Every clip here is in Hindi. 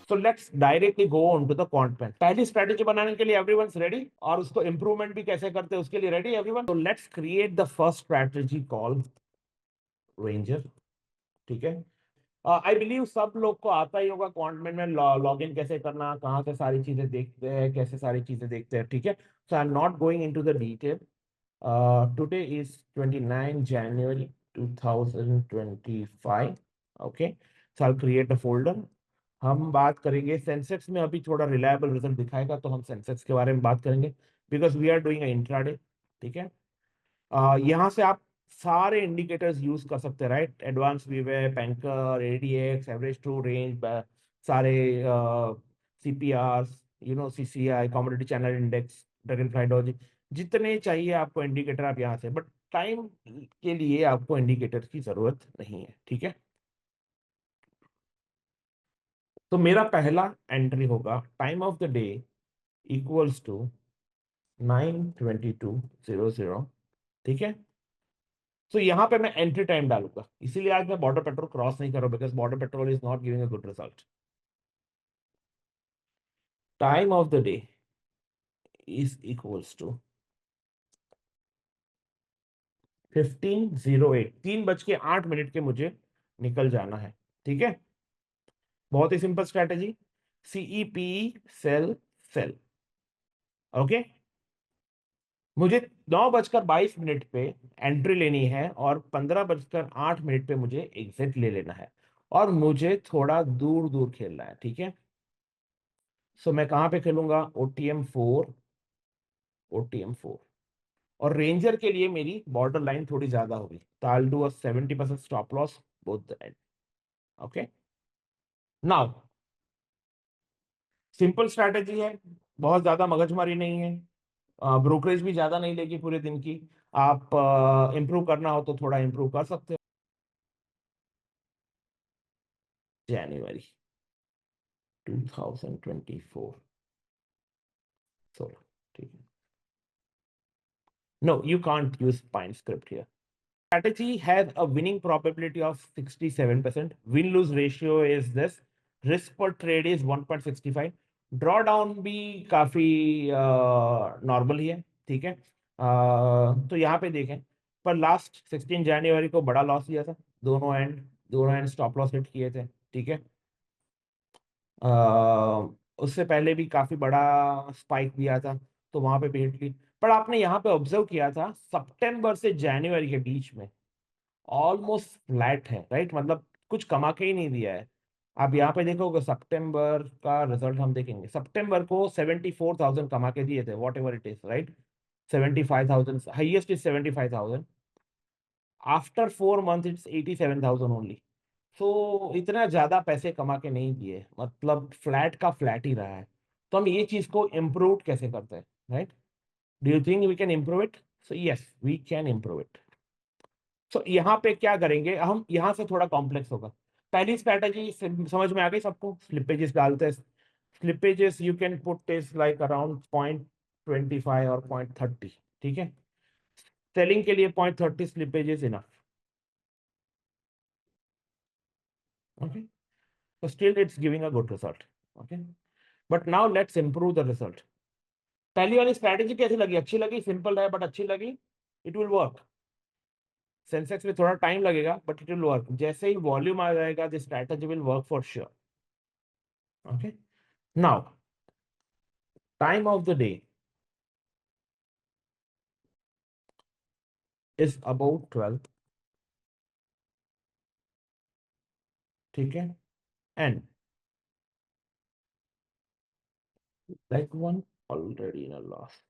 So let's directly go on to the quant plan. पहली स्ट्रेटेजी बनाने के लिए एवरीवनस रेडी, और उसको इंप्रूवमेंट भी कैसे करते हैं उसके लिए रेडी एवरीवन। तो let's create the first strategy called ranger. ठीक है, आई बिलीव सब लोग को आता ही होगा क्वांट में लॉग इन कैसे करना, कहाँ से सारी चीजें देखते हैं, कैसे सारी चीजें देखते हैं। ठीक है, so I am not going into the detail. Today is 29 January 2025। Okay, so I create a folder. हम बात करेंगे सेंसेक्स में, अभी थोड़ा रिलायबल रिजल्ट दिखाएगा तो हम सेंसेक्स के बारे में बात करेंगे, because we are doing intraday. ठीक है, यहाँ से आप सारे इंडिकेटर्स यूज कर सकते हैं, राइट? एडवांस वीवे, पैंकर, एडीएक्स, एवरेज ट्रू रेंज, सारे CPR, CCI, commodity channel index, dragon फ्लाइडोलॉजी, जितने चाहिए आपको इंडिकेटर आप यहाँ से। बट टाइम के लिए आपको इंडिकेटर की जरूरत नहीं है। ठीक है, तो मेरा पहला एंट्री होगा time of the day equals to 9:22:00। ठीक है, तो यहाँ पे मैं एंट्री टाइम डालूंगा, इसीलिए आज मैं बॉर्डर पेट्रोल क्रॉस नहीं कर रहा हूं, because border patrol is not giving a good result. Time of the day is equals to 15:08, 3:08 के मुझे निकल जाना है। ठीक है, बहुत ही simple strategy, CEP sell sell. Okay, मुझे 9:22 पे एंट्री लेनी है और 15:08 पे मुझे एग्जिट ले लेना है, और मुझे थोड़ा दूर दूर खेलना है। ठीक है, सो मैं कहां पे खेलूंगा? OTM4, OTM4। और रेंजर के लिए मेरी बॉर्डर लाइन थोड़ी ज्यादा होगी, तो I will do a 70% stop loss both the end. Okay, now simple strategy है, बहुत ज्यादा मगजमारी नहीं है, ब्रोकरेज भी ज्यादा नहीं लेगी पूरे दिन की। आप इंप्रूव करना हो तो थोड़ा इंप्रूव कर सकते हो। जनवरी 2024, 16। ठीक है, no you can't use pine script here. Strategy has a winning probability of 67%. Win-lose ratio is this. Risk per trade is 1.65. Drawdown भी काफी नॉर्मल ही है। ठीक है, तो यहाँ पे देखें, पर लास्ट 16 जनवरी को बड़ा लॉस लिया था, दोनों एंड स्टॉप लॉस हिट किए थे। ठीक है, उससे पहले भी काफी बड़ा स्पाइक दिया था, तो वहां पे भी हिट की। पर आपने यहाँ पे ऑब्जर्व किया था सितंबर से जनवरी के बीच में ऑलमोस्ट फ्लैट है, राइट? मतलब कुछ कमा के ही नहीं दिया है। आप यहाँ पे देखोगे सितंबर का रिजल्ट, हम देखेंगे सितंबर को 74,000 कमा के दिए थे, whatever it is, right? 75,000, highest is 75,000। After 4 month it's 87,000 only. So इतना ज्यादा पैसे कमा के नहीं दिए, मतलब फ्लैट का फ्लैट ही रहा है। तो हम ये चीज को इम्प्रूव कैसे करते हैं, right? Do you think we can improve it? So yes, we can improve it. तो यहाँ पे क्या करेंगे हम, यहाँ से थोड़ा कॉम्प्लेक्स होगा। पहली स्ट्रैटेजी समझ में आ गई सबको? स्लिपेजेस डालते हैं। Slippages you can put is like around 0.25 और 0.30। ठीक है, सेलिंग के लिए 0.30 slippages enough. Okay, so still it's giving a good result. Okay, but now let's improve the result. पहली वाली स्ट्रैटेजी कैसी लगी? अच्छी लगी, सिंपल है बट अच्छी लगी। It will work. सेंसेक्स में थोड़ा टाइम लगेगा बट इट विल वर्क। जैसे ही वॉल्यूम आ जाएगा this strategy will work for sure. Okay, now time of the day is about 12। ठीक है, and like one already in a loss.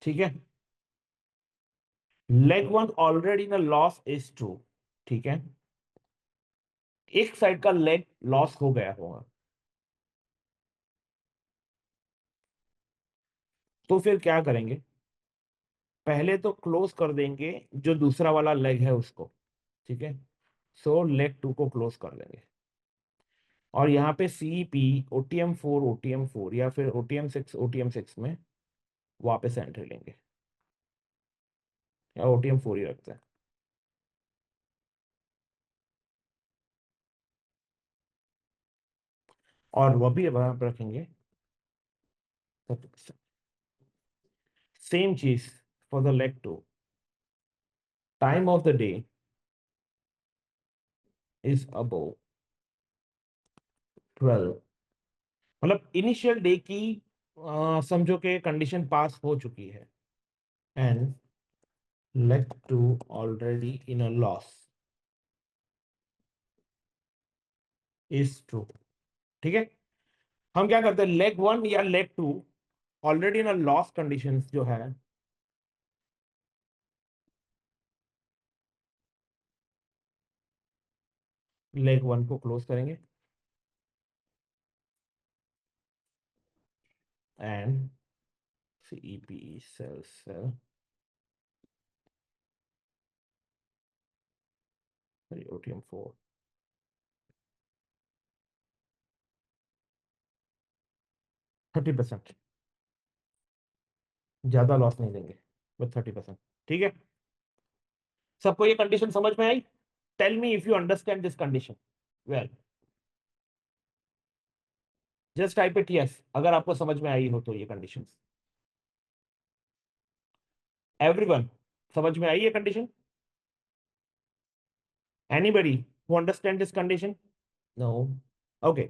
ठीक है, leg one already in a loss is true. ठीक है, एक साइड का लेग लॉस हो गया होगा, तो फिर क्या करेंगे? पहले तो क्लोज कर देंगे जो दूसरा वाला लेग है उसको। ठीक है, सो लेग टू को क्लोज कर देंगे, और यहाँ पे CP OTM4 OTM4 या फिर OTM6 OTM6 में वापस एंट्री लेंगे या ओटीएम 4 ही रखते हैं, और वो भी वहां पर रखेंगे। सेम चीज for the leg 2, time of the day is above 12, मतलब इनिशियल डे की समझो कि कंडीशन पास हो चुकी है, and leg 2 already in a loss is true. ठीक है, हम क्या करते हैं, लेग 1 या leg 2 already in a loss condition जो है, लेग 1 को क्लोज करेंगे and CEPE sell sorry OTM 4 30%, ज्यादा लॉस नहीं देंगे बस 30%। ठीक है, सबको ये कंडीशन समझ में आई? Tell me if you understand this condition well, just type it yes अगर आपको समझ में आई हो तो ये कंडीशन। एवरीवन, समझ में आई ये condition? Anybody who understand this condition? No. Okay,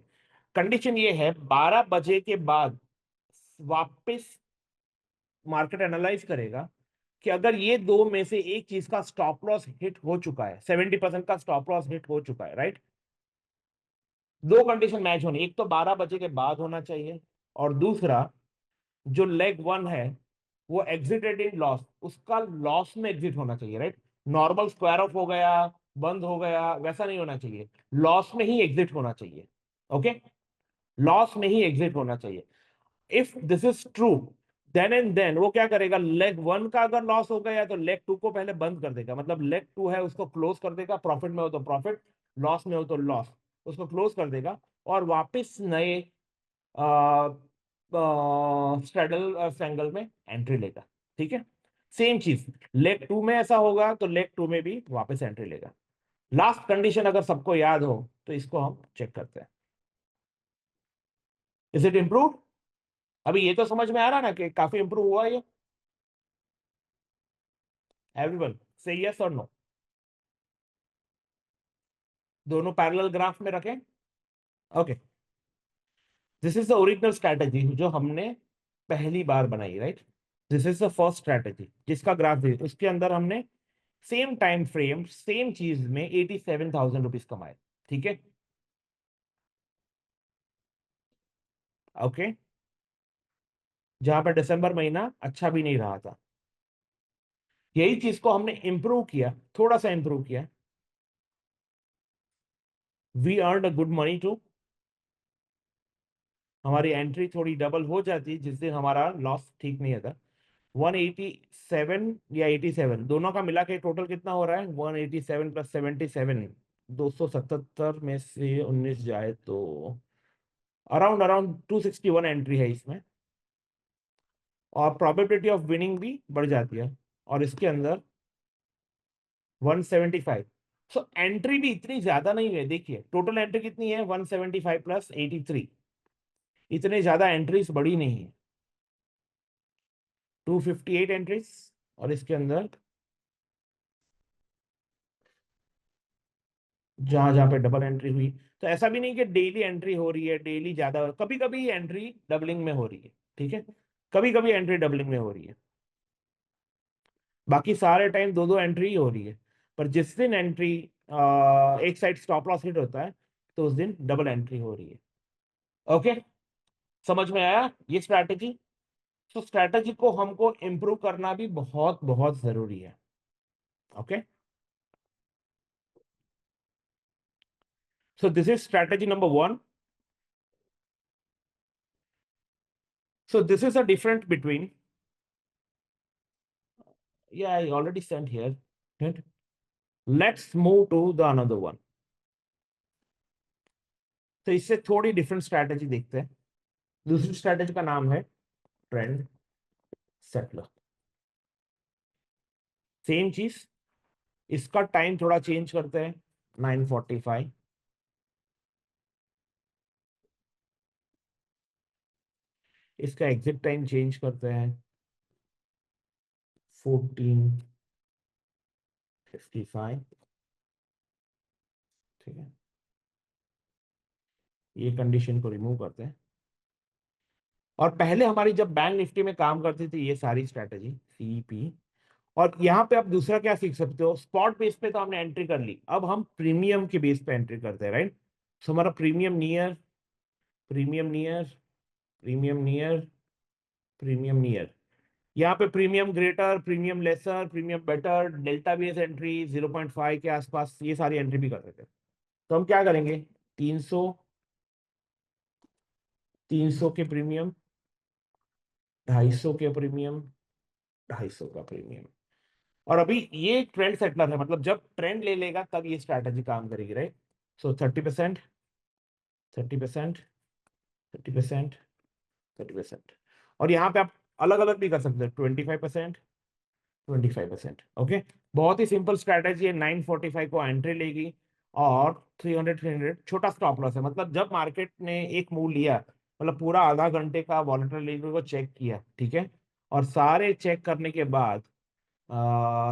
condition ये है 12 बजे के बाद वापस मार्केट एनालाइज करेगा कि अगर ये दो में से एक चीज का स्टॉप लॉस हिट हो चुका है, 70% का स्टॉप लॉस हिट हो चुका है, राइट? दो कंडीशन मैच होनी, एक तो 12 बजे के बाद होना चाहिए, और दूसरा जो लेग 1 है वो एग्जिटेड इन लॉस, उसका लॉस में एग्जिट होना चाहिए, राइट? नॉर्मल स्क्वायर ऑफ हो गया, बंद हो गया, वैसा नहीं होना चाहिए, लॉस में ही एग्जिट होना चाहिए। ओके, लॉस में ही एग्जिट होना चाहिए। If this is true, then and then वो क्या करेगा, लेग 1 का अगर लॉस हो गया तो लेग 2 को पहले बंद कर देगा, मतलब लेग 2 है उसको क्लोज कर देगा, प्रॉफिट में हो तो प्रॉफिट, लॉस में हो तो लॉस, उसको क्लोज कर देगा और वापस नए स्ट्रेडल स्ट्रैंगल में एंट्री लेगा। ठीक है, सेम चीज लेग 2 में ऐसा होगा तो लेग 2 में भी वापस एंट्री लेगा। लास्ट कंडीशन अगर सबको याद हो तो इसको हम चेक करते हैं, इज इट इंप्रूव? अभी ये तो समझ में आ रहा ना कि काफी इंप्रूव हुआ ये? एवरीवन से यस और नो? दोनों पैरेलल ग्राफ में रखें। Okay, this is the original strategy जो हमने पहली बार बनाई, right? This is the first strategy जिसका ग्राफ दे, उसके अंदर हमने सेम टाइम फ्रेम सेम चीज में 87,000 रुपीज कमाए। ठीक है, ओके, जहां पर दिसंबर महीना अच्छा भी नहीं रहा था, यही चीज को हमने इंप्रूव किया, थोड़ा सा इंप्रूव किया, we earn a good money too, हमारी एंट्री थोड़ी डबल हो जाती जिस दिन हमारा लॉस ठीक नहीं था। 187 या 87 दोनों का मिला के टोटल कितना हो रहा है, 187 प्लस 77, 277 में से 19 जाए तो अराउंड अराउंड 261 एंट्री है इसमें, और प्रोबेबिलिटी ऑफ विनिंग भी बढ़ जाती है, और इसके अंदर 175। सो एंट्री भी इतनी ज्यादा नहीं है, देखिए टोटल एंट्री कितनी है, 175 प्लस 83, इतने ज्यादा एंट्रीज बड़ी नहीं है, 258 एंट्रीज, और इसके अंदर जहां जहां पे डबल एंट्री हुई, तो ऐसा भी नहीं कि डेली एंट्री हो रही है, डेली ज्यादा, कभी कभी एंट्री डबलिंग में हो रही है। ठीक है, कभी कभी एंट्री डबलिंग में हो रही है, बाकी सारे टाइम दो दो एंट्री ही हो रही है, पर जिस दिन एंट्री एक साइड स्टॉप लॉस हिट होता है तो उस दिन डबल एंट्री हो रही है। ओके, समझ में आया ये स्ट्रैटेजी? तो स्ट्रैटेजी को हमको इंप्रूव करना भी बहुत बहुत जरूरी है। Okay, so this is strategy number 1। So this is a different between, yeah, I already sent here, right? Let's move to the another one। तो इससे थोड़ी डिफरेंट स्ट्रैटेजी देखते हैं। दूसरी स्ट्रैटेजी का नाम है ट्रेंड सेटलर सेम चीज, इसका टाइम थोड़ा चेंज करते हैं, 9:45। इसका एग्जिट टाइम चेंज करते हैं, 14:55। ठीक है, ये कंडीशन को रिमूव करते हैं। और पहले हमारी जब बैंक निफ्टी में काम करती थी ये सारी स्ट्रैटेजी सीईपी, और यहाँ पे आप दूसरा क्या सीख सकते हो, स्पॉट बेस पे तो हमने एंट्री कर ली, अब हम प्रीमियम के बेस पे एंट्री करते हैं, राइट। सो हमारा premium near, premium near, premium near, premium near, यहाँ पे premium greater, premium lesser, premium better, delta base entry 0.5 के आसपास, ये सारी एंट्री भी कर सकते हैं। तो हम क्या करेंगे, 300, 300 के प्रीमियम, 250 के प्रीमियम, 250 का प्रीमियम। और अभी ये ट्रेंड सेटलर है, मतलब जब ट्रेंड ले लेगा तब ये स्ट्रैटेजी काम करेगी, राइट। सो 30%, 30%, 30%, 30%। और यहाँ पे आप अलग अलग भी कर सकते हैं, 25%, 25%। ओके, बहुत ही सिंपल स्ट्रैटेजी है। 9:45 को एंट्री लेगी, और 300, 300 छोटा स्टॉप लॉस है। मतलब जब मार्केट ने एक मूव लिया, मतलब पूरा आधा घंटे का वॉलेटिलिटी को चेक किया, ठीक है, और सारे चेक करने के बाद,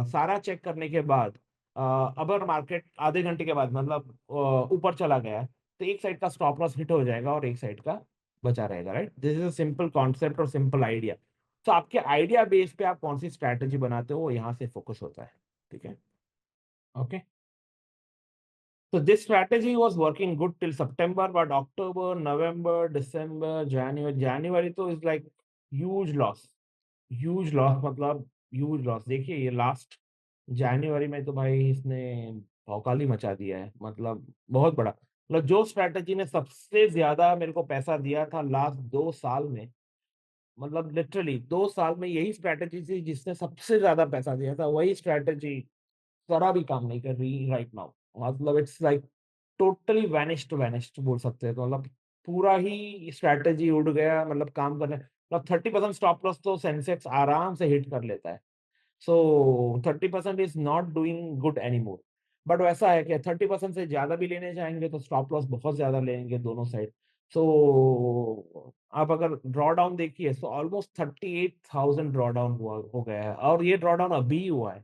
सारा चेक करने के बाद, अगर मार्केट आधे घंटे के बाद मतलब ऊपर चला गया, तो एक साइड का स्टॉप लॉस हिट हो जाएगा और एक साइड का बचा रहेगा, right. This is a simple concept और सिंपल आइडिया। तो आपके आइडिया बेस पे आप कौन सी स्ट्रैटेजी बनाते हो, वो यहाँ से फोकस होता है, ठीक है। Okay, so this strategy was working good till September, but October, November, December, January तो is like huge loss, huge loss, मतलब huge loss। देखिए ये लास्ट जनवरी में तो भाई इसने भौकाली मचा दिया है, मतलब बहुत बड़ा। मतलब जो स्ट्रैटेजी ने सबसे ज्यादा मेरे को पैसा दिया था लास्ट 2 साल में, मतलब लिटरली 2 साल में यही स्ट्रैटेजी थी जिसने सबसे ज्यादा पैसा दिया था, वही स्ट्रैटेजी जरा भी काम नहीं कर रही राइट नाउ। मतलब it's like totally vanished, vanished बोल सकते हैं। तो मतलब पूरा ही स्ट्रैटेजी उड़ गया, मतलब काम करने, मतलब 30% स्टॉप लॉस तो सेंसेक्स आराम से हिट कर लेता है। सो 30% is not doing good any more. But वैसा है कि 30% से ज्यादा भी लेने जाएंगे तो स्टॉप लॉस बहुत ज्यादा लेंगे दोनों साइड। सो आप अगर ड्रॉ डाउन देखिए, सो ऑलमोस्ट 38,000 ड्रॉ डाउन हुआ हो गया है, और ये ड्रॉ डाउन अभी ही हुआ है।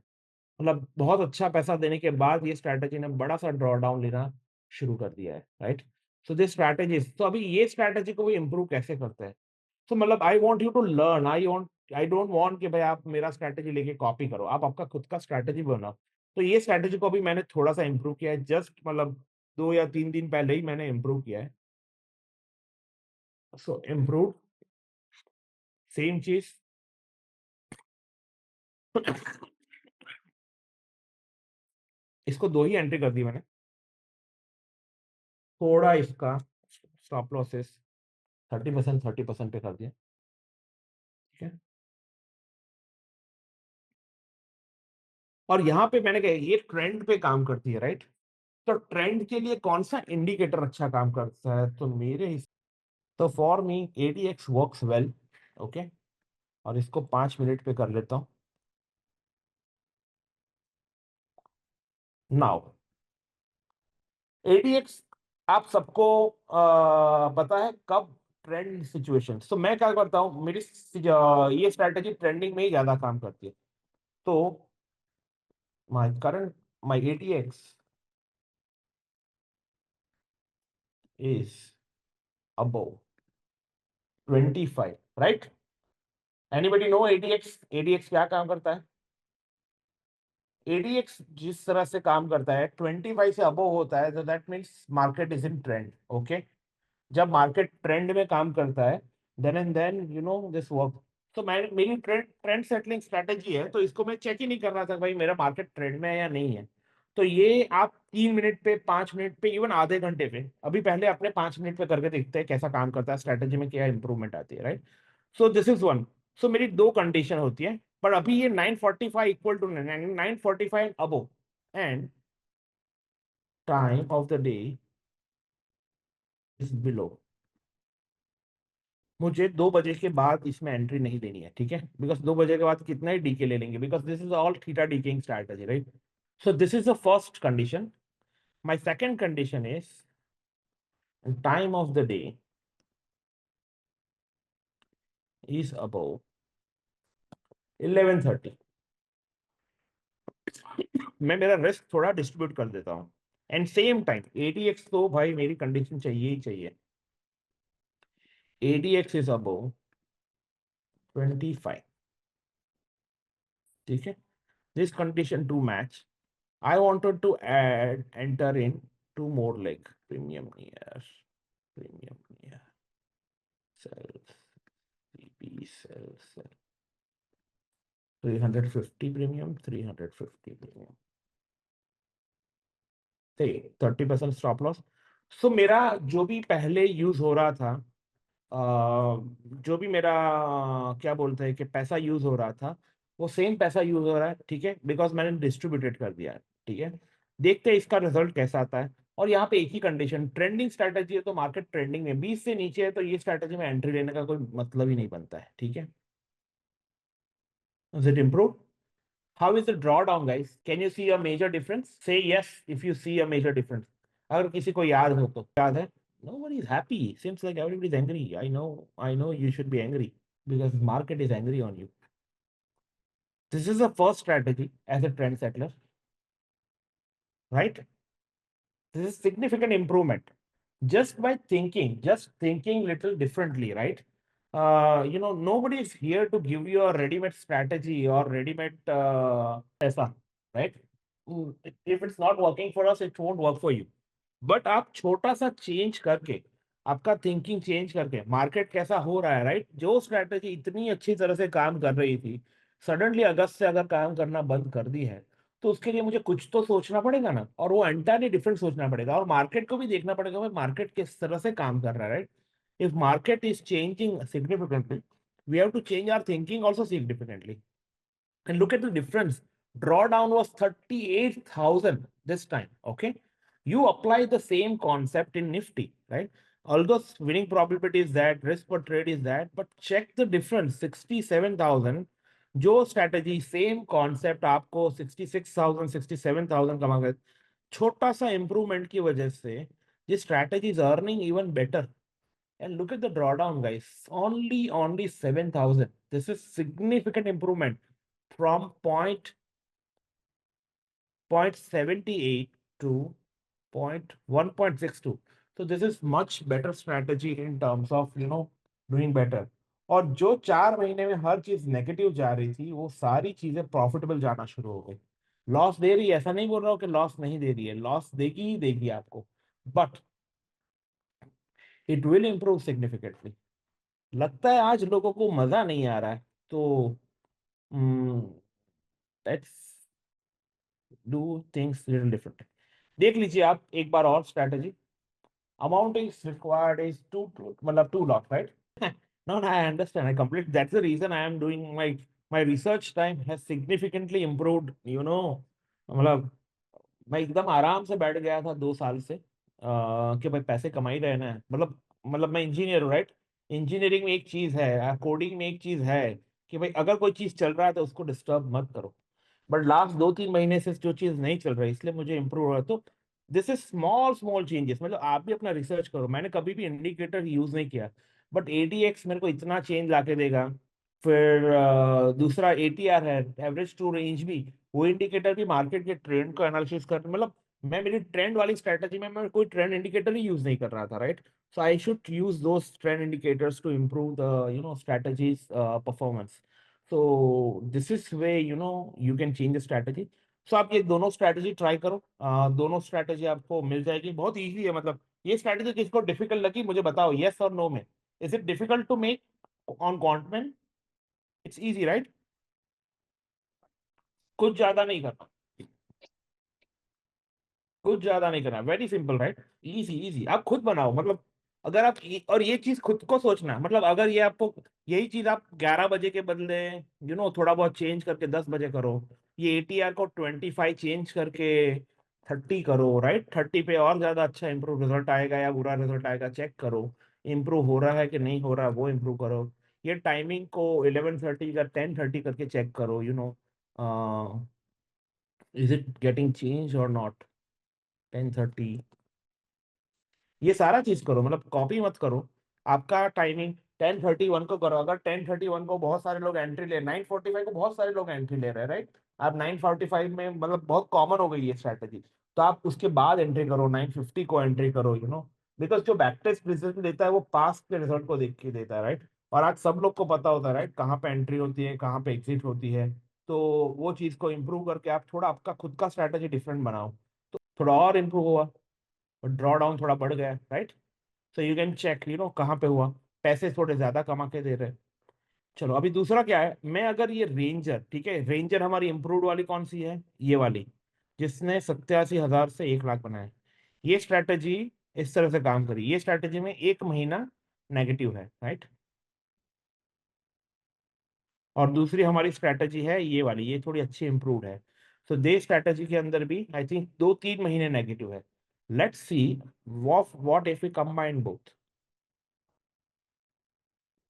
मतलब बहुत अच्छा पैसा देने के बाद ये स्ट्रैटेजी ने बड़ा सा ड्रॉ डाउन लेना शुरू कर दिया है, राइट। सो दिस स्ट्रैटेजीज, तो अभी ये स्ट्रैटेजी को भी इम्प्रूव कैसे करते हैं। तो मतलब I want you to learn, I don't want कि भाई आप मेरा स्ट्रैटेजी लेके कॉपी करो, आप आपका खुद का स्ट्रैटेजी बनाओ। तो ये स्ट्रैटेजी को भी मैंने थोड़ा सा इम्प्रूव किया है, जस्ट मतलब 2 या 3 दिन पहले ही मैंने इम्प्रूव किया है। सो इम्प्रूव, सेम चीज। इसको 2 ही एंट्री कर दी मैंने, थोड़ा इसका स्टॉप लॉसेस 30%, 30% पे कर दिया, ठीक है। और यहाँ पे मैंने कहा ये ट्रेंड पे काम करती है, राइट। तो ट्रेंड के लिए कौन सा इंडिकेटर अच्छा काम करता है, तो तो for me ADX works well, okay. और इसको 5 मिनट पे कर लेता हूँ नाउ। ADX आप सबको पता है कब ट्रेंड सिचुएशन, तो मैं क्या करता हूँ, ये स्ट्रैटेजी ट्रेंडिंग में ही ज्यादा काम करती है। तो my ADX is above 25, right. Anybody know ADX, ADX क्या काम करता है। ADX जिस तरह से काम करता है, 25 से अबव होता है तो that means market is in trend, okay. जब मार्केट ट्रेंड में काम करता है, then and then you know this work. तो मैं, मेरी ट्रेंड ट्रेंड सेटलिंग स्ट्रेटेजी है, तो इसको मैं चेक ही नहीं कर रहा था भाई मेरा मार्केट ट्रेंड में है या नहीं है। तो ये आप 3 मिनट पे, 5 मिनट पे, इवन आधे घंटे पे, अभी पहले अपने 5 मिनट पे करके देखते हैं कैसा काम करता है, स्ट्रेटेजी में क्या इंप्रूवमेंट आती है, right. So this is one. So मेरी दो कंडीशन होती है, पर अभी ये 9:45 equal to 9:45 above, and time of the day is below. मुझे 2 बजे के बाद इसमें एंट्री नहीं देनी है, ठीक है, बिकॉज 2 बजे के बाद कितना ही डीके ले लेंगे, because this is all theta decaying strategy, right? So this is the first condition. My second condition is time of the day is above 11:30. मैं मेरा रिस्क थोड़ा डिस्ट्रीब्यूट कर देता हूँ. एंड सेम टाइम ADX तो भाई मेरी कंडीशन चाहिए ही चाहिए. ADX is above 25. ठीक है. This condition to match, I wanted to enter in two more leg premium near sell CP sell 350 premium 350 premium 30% stop loss. So मेरा जो भी पहले यूज हो रहा था, जो भी मेरा क्या बोलते हैं कि पैसा यूज हो रहा था, वो सेम पैसा यूज हो रहा है, ठीक है, बिकॉज मैंने डिस्ट्रीब्यूटेड कर दिया है. ठीक है. देखते हैं इसका रिजल्ट कैसा आता है. और यहाँ पे एक ही कंडीशन, ट्रेंडिंग स्ट्रैटेजी है तो मार्केट ट्रेंडिंग में 20 से नीचे है तो ये स्ट्रैटेजी में एंट्री लेने का कोई मतलब ही नहीं बनता है. ठीक है. Is it improve? How is the draw down guys? Can you see a major difference? Say yes if you see a major difference. अगर किसी को याद हो तो. याद है? Nobody is happy. Seems like everybody is angry. I know you should be angry because market is angry on you. This is the first strategy as a trend settler, right? This is significant improvement just by just thinking little differently, right? Nobody is here to give you a ready-made strategy or ready-made paisa, right? If it's not working for us, it won't work for you. But आप छोटा सा चेंज करके, आपका थिंकिंग चेंज करके, मार्केट कैसा हो रहा है, राइट? जो स्ट्रैटेजी इतनी अच्छी तरह से काम कर रही थी, सडनली अगस्त से अगर काम करना बंद कर दी है, तो उसके लिए मुझे कुछ तो सोचना पड़ेगा ना, और वो एंटायरली डिफरेंट सोचना पड़ेगा, और मार्केट को भी देखना पड़ेगा भाई मार्केट किस तरह से काम कर रहा है, right? If market is changing significantly, we have to change our thinking also significantly. And look at the difference. Drawdown was 38,000 this time. Okay. You apply the same concept in Nifty, right? Although winning probability is that, risk per trade is that, but check the difference 67,000. जो strategy same concept आपको 66,000 67,000 कमा गए, छोटा सा improvement की वजह से this strategy is earning even better. And look at the drawdown, guys. Only 7,000. This is significant improvement from 0.78 to 1.62. So this is much better strategy in terms of doing better. और जो 4 महीने में हर चीज नेगेटिव जा रही थी, वो सारी चीजें प्रॉफिटेबल जाना शुरू हो गई. लॉस दे रही है, ऐसा नहीं बोल रहा हूँ कि लॉस नहीं दे रही है, लॉस देगी ही देगी आपको, but it will improve significantly. लगता है आज लोगों को मजा नहीं आ रहा है, तो let's do things little different. देख लीजिए आप एक बार और strategy. Amount is required is two, मतलब 2 lot, right? No, no, I understand. I complete. That's the reason I am doing my research time has significantly improved. मतलब मैं एकदम आराम से बैठ गया था 2 साल से, कि भाई पैसे कमा ही रहे ना. मतलब मैं इंजीनियर हूँ, राइट? इंजीनियरिंग में एक चीज है, कोडिंग में एक चीज है कि भाई अगर कोई चीज चल रहा है तो उसको डिस्टर्ब मत करो. बट लास्ट 2-3 महीने से जो चीज नहीं चल रही, इसलिए मुझे इंप्रूव हो रहा है. तो this is small small changes. मतलब आप भी अपना रिसर्च करो. मैंने कभी भी इंडिकेटर यूज नहीं किया, बट ADX मेरे को इतना चेंज लाके देगा. फिर दूसरा ATR है, एवरेज टू रेंज भी, वो इंडिकेटर भी मार्केट के ट्रेंड को एनालिसिस कर, मतलब मैं मेरी ट्रेंड वाली स्ट्रेटजी में मैं कोई ट्रेंड इंडिकेटर ही यूज नहीं कर रहा था, right? So I should use those trend indicators to improve the strategies performance. So this is way you can change the strategy. So आप ये दोनों स्ट्रैटेजी ट्राई करो. दोनों स्ट्रैटेजी आपको मिल जाएगी, बहुत इजी है. मतलब ये स्ट्रैटेजी किसको डिफिकल्ट लगी मुझे बताओ, यस और नो में. Is it difficult to make on Quantman? It's easy, right? कुछ ज्यादा नहीं करना, कुछ ज्यादा नहीं करना, very simple, right? Easy easy, आप खुद बनाओ. मतलब अगर आप और ये चीज खुद को सोचना, मतलब अगर ये आपको यही चीज आप 11 बजे के बदले थोड़ा बहुत चेंज करके 10 बजे करो, ये ATR को 25 चेंज करके 30 करो, राइट? 30 पे और ज्यादा अच्छा इंप्रूव रिजल्ट आएगा या बुरा रिजल्ट आएगा, चेक करो. इम्प्रूव हो रहा है कि नहीं हो रहा है वो इम्प्रूव करो। ये टाइमिंग को 11:30 या 10:30 करके चेक करो, इज इट गेटिंग चेंज और नॉट। 10:30, ये सारा चीज करो, मतलब कॉपी मत करो। आपका टाइमिंग 10:31 को करो। अगर 10:31 को बहुत सारे लोग एंट्री ले, 9:45 को बहुत सारे लोग एंट्री ले रहे हैं, राइट। आप 9:45 में, मतलब बहुत कॉमन हो गई ये स्ट्रैटेजी, तो आप उसके बाद एंट्री करो, 9:50 को एंट्री करो, बिकॉज जो बैकटेस्ट रिजल्ट देता है वो पास्ट के रिजल्ट को देख के देता है, राइट। और आज सब लोग को पता होता है, राइट, कहाँ पे एंट्री होती है, कहाँ पे एग्जिट होती है। तो वो चीज को इम्प्रूव करके आप थोड़ा आपका खुद का स्ट्रैटेजी डिफरेंट बनाओ, तो थोड़ा और इम्प्रूव हुआ, और ड्रॉ डाउन थोड़ा बढ़ गया, right. So you can check, कहाँ पे हुआ, पैसे थोड़े ज्यादा कमा के दे रहे हैं। चलो, अभी दूसरा क्या है, मैं अगर ये रेंजर, ठीक है, रेंजर हमारी इंप्रूव्ड वाली कौन सी है, ये वाली, जिसने 87,000 से 1 लाख बनाए। ये स्ट्रैटेजी इस तरह से काम करी, ये स्ट्रैटेजी में 1 महीना नेगेटिव है, राइट। और दूसरी हमारी स्ट्रैटेजी है ये वाली, ये थोड़ी अच्छी इंप्रूव्ड है। सो दे स्ट्रैटेजी के अंदर भी आई थिंक 2-3 महीने नेगेटिव है। Let's see what if we combine both,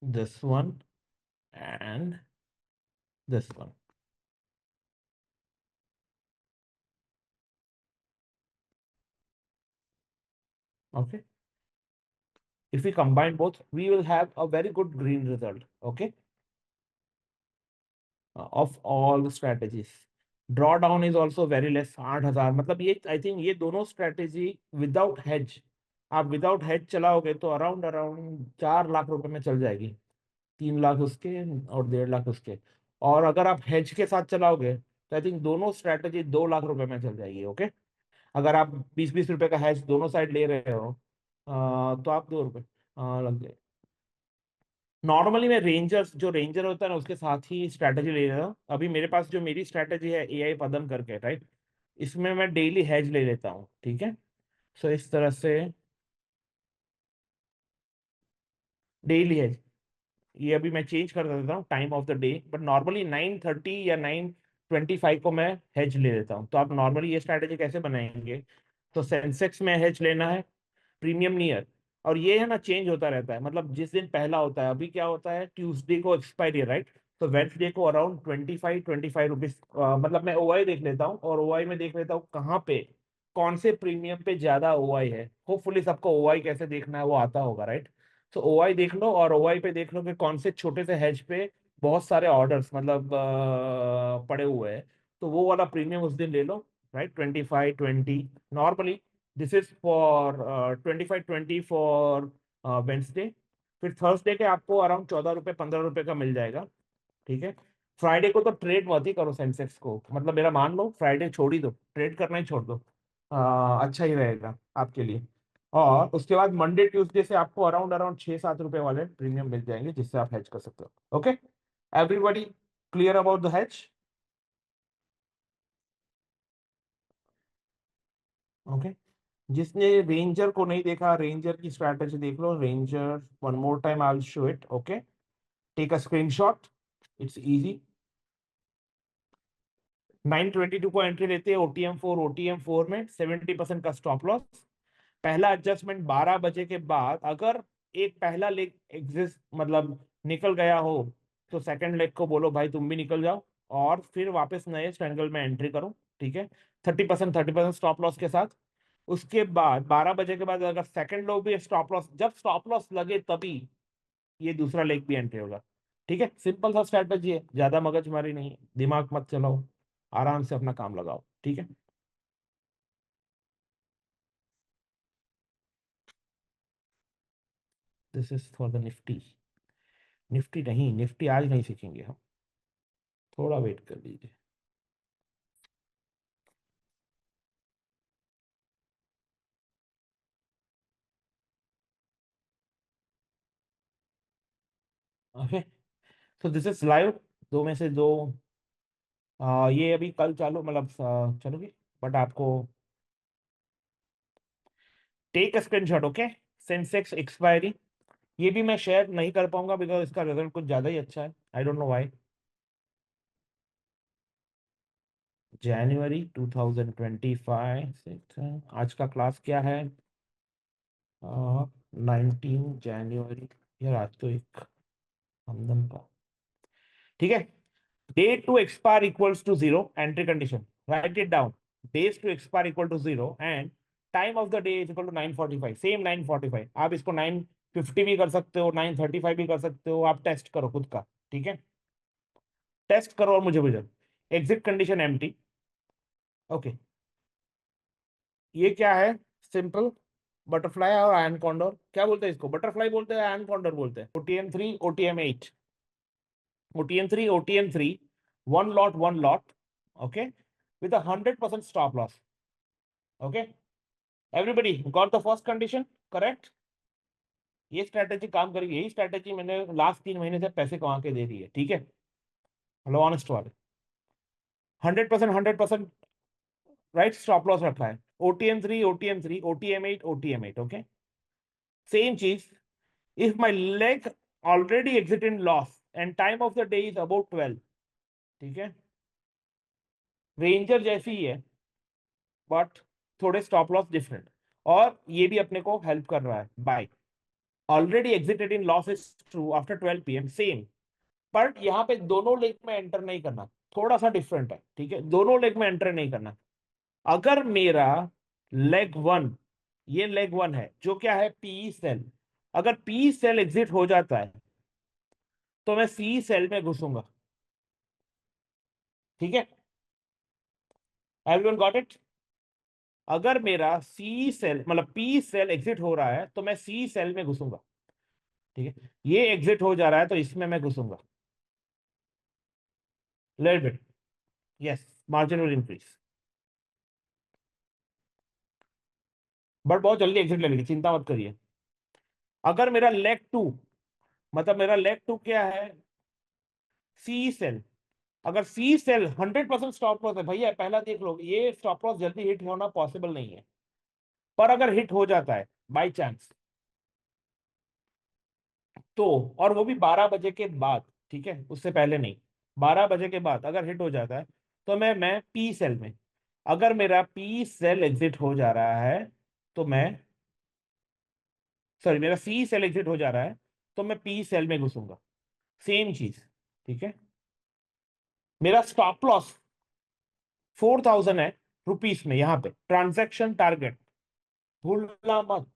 this one and this one. Okay, if we combine both we will have a very good green result. Okay, of all the strategies, drawdown is also very less, 8,000, मतलब ये आई थिंक ये दोनों स्ट्रेटेजी विदाउट हेज, आप विदाउट हेज चलाओगे तो अराउंड अराउंड 4 लाख रुपए में चल जाएगी। 3 लाख उसके और 1.5 लाख उसके। और अगर आप हेज के साथ चलाओगे तो आई थिंक दोनों स्ट्रेटेजी 2 लाख रुपए में चल जाएगी। ओके, अगर आप 20-20 रुपए का हैश दोनों साइड ले रहे हो, तो आप 2 रुपए लग जाए। नॉर्मली मैं रेंजर होता है ना, उसके साथ ही स्ट्रैटेजी ले रहा हूँ। अभी मेरे पास जो मेरी स्ट्रैटेजी है एआई पदम करके, राइट, इसमें मैं डेली हैज ले लेता हूँ, ठीक है। सो इस तरह से डेली हैज, ये अभी मैं चेंज कर देता हूँ time of the day, but normally 9:30 या 9:25 को मैं हेज ले लेता हूँ। तो आप नॉर्मली ये स्ट्रैटेजी कैसे बनाएंगे, तो सेंसेक्स में हेज लेना है, प्रीमियम नियर, और ये है ना चेंज होता रहता है, मतलब जिस दिन पहला होता है, अभी क्या होता है ट्यूसडे को एक्सपायरी है, राइट। तो वेंसडे को अराउंड 25-25 रुपीज, मतलब मैं ओआई देख लेता हूँ, और ओआई में देख लेता हूँ कहाँ पे कौन से प्रीमियम पे ज्यादा ओआई है। होपफुली सबको ओआई कैसे देखना है वो आता होगा, राइट। तो ओआई देख लो, और ओआई पे देख लो कि कौन से छोटे से हेज पे बहुत सारे ऑर्डर्स, मतलब पड़े हुए हैं, तो वो वाला प्रीमियम उस दिन ले लो, right. 25-20 normally, this is for 25-20 for Wednesday. फिर थर्सडे के आपको अराउंड 14 रुपये 15 रुपये का मिल जाएगा, ठीक है। फ्राइडे को तो ट्रेड मत ही करो सेंसेक्स को, मतलब मेरा मान लो फ्राइडे छोड़ ही दो, ट्रेड करना ही छोड़ दो, अच्छा ही रहेगा आपके लिए। और उसके बाद मंडे ट्यूसडे से आपको अराउंड अराउंड 6-7 रुपए वाले प्रीमियम मिल जाएंगे, जिससे आप हेज कर सकते हो। Okay, everybody clear about the hedge? Okay, जिसने रेंजर को नहीं देखा, रेंजर की स्ट्रैटेजी देख लो, ranger one more time I will show it. Okay, take a screenshot, it's easy. 9:22 को एंट्री लेते हैं ओटीएम फोर में 70% का स्टॉप लॉस। पहला एडजस्टमेंट 12 बजे के बाद, अगर एक पहला लेग एग्जिस्ट, मतलब निकल गया हो, तो सेकंड लेग को बोलो भाई तुम भी निकल जाओ, और फिर वापस नए ट्रायंगल में एंट्री करो, ठीक है। 30% स्टॉप लॉस के साथ। उसके बाद 12 बजे के बाद अगर सेकंड लो भी स्टॉप लॉस, जब स्टॉप लॉस लगे तभी ये दूसरा लेग भी एंट्री होगा, ठीक है। सिंपल सा स्ट्रैटेजी है, ज्यादा मगजमारी नहीं है, दिमाग मत चलाओ, आराम से अपना काम लगाओ, ठीक है। This is for the Nifty. Nifty नहीं, निफ्टी आज नहीं सीखेंगे हम, थोड़ा वेट कर लीजिए। ओके, तो दिस इज लाइव, दो में से दो, ये अभी कल चालू, मतलब चलोगी, बट आपको take screenshot. Okay, Sensex expiry, ये भी मैं शेयर नहीं कर पाऊंगा बिकॉज इसका रिजल्ट कुछ ज्यादा ही अच्छा है, आई डोंट नो व्हाई। जनवरी 2025, आज का क्लास क्या है, 19 जनवरी, यार आज तो एक हमदम का, ठीक है। Date to expire equals to 0, entry condition. Write it down. Days to expire equal to 0 and time of the day is equal to 9:45. Same 9:45. आप इसको 9:50 भी कर सकते हो, 9:35 भी कर सकते हो, आप टेस्ट करो खुद का, ठीक है। टेस्ट करो और मुझे भेजो। Exit condition empty. ओके, ये क्या है? सिंपल बटरफ्लाई और आयन कॉन्डोर। क्या बोलते हैं इसको? बटरफ्लाई बोलते हैं, आयन कॉन्डोर बोलते हैं। OTM3 OTM8, OTM3 OTM3, one lot, okay, with 100% stop loss. Okay, everybody got the first condition correct? ये स्ट्रैटेजी काम करेगी, यही स्ट्रैटेजी मैंने लास्ट 3 महीने से पैसे कमा के दे दी है, ठीक है। हेलो ऑनेस्ट वाले, 100% राइट स्टॉप लॉस रखा है। OTM3 OTM3 OTM8 OTM8, okay. Same चीज, if my leg already exit in loss and time of the day is about 12, ठीक है, रेंजर जैसी ही है बट थोड़े स्टॉप लॉस डिफरेंट, और ये भी अपने को हेल्प कर रहा है। Bye, already exited in loss is true after 12 PM, same. पर यहाँ पे दोनों लेग में एंटर नहीं करना, थोड़ा सा डिफरेंट है, ठीक है। दोनों लेग में एंटर नहीं करना। अगर मेरा लेग वन, ये लेग वन है जो क्या है, पी सेल, अगर पी सेल एग्जिट हो जाता है तो मैं सी सेल में घुसूंगा, ठीक है। Everyone got it? अगर मेरा सी सेल मतलब पी सेल एग्जिट हो रहा है तो मैं सी सेल में घुसूंगा, ठीक है। ये एग्जिट हो जा रहा है तो इसमें मैं घुसूंगा, little bit, yes, margin will increase, but बहुत जल्दी एग्जिट ले लेगी, चिंता मत करिए। अगर मेरा लेग टू, मतलब मेरा लेग टू क्या है, सी सेल, अगर सी सेल 100% स्टॉप लॉस है भैया, पहला देख लो, ये स्टॉप लॉस जल्दी हिट होना पॉसिबल नहीं है, पर अगर हिट हो जाता है बाई चांस तो, और वो भी 12 बजे के बाद, ठीक है, उससे पहले नहीं, 12 बजे के बाद अगर हिट हो जाता है तो मैं पी सेल में, अगर मेरा पी सेल एग्जिट हो जा रहा है तो मैं, सॉरी, मेरा सी सेल एग्जिट हो जा रहा है तो मैं पी सेल में घुसूंगा, सेम चीज, ठीक है। मेरा स्टॉप लॉस 4,000 है रुपीस में, यहाँ पे ट्रांजैक्शन टारगेट भूलना मत,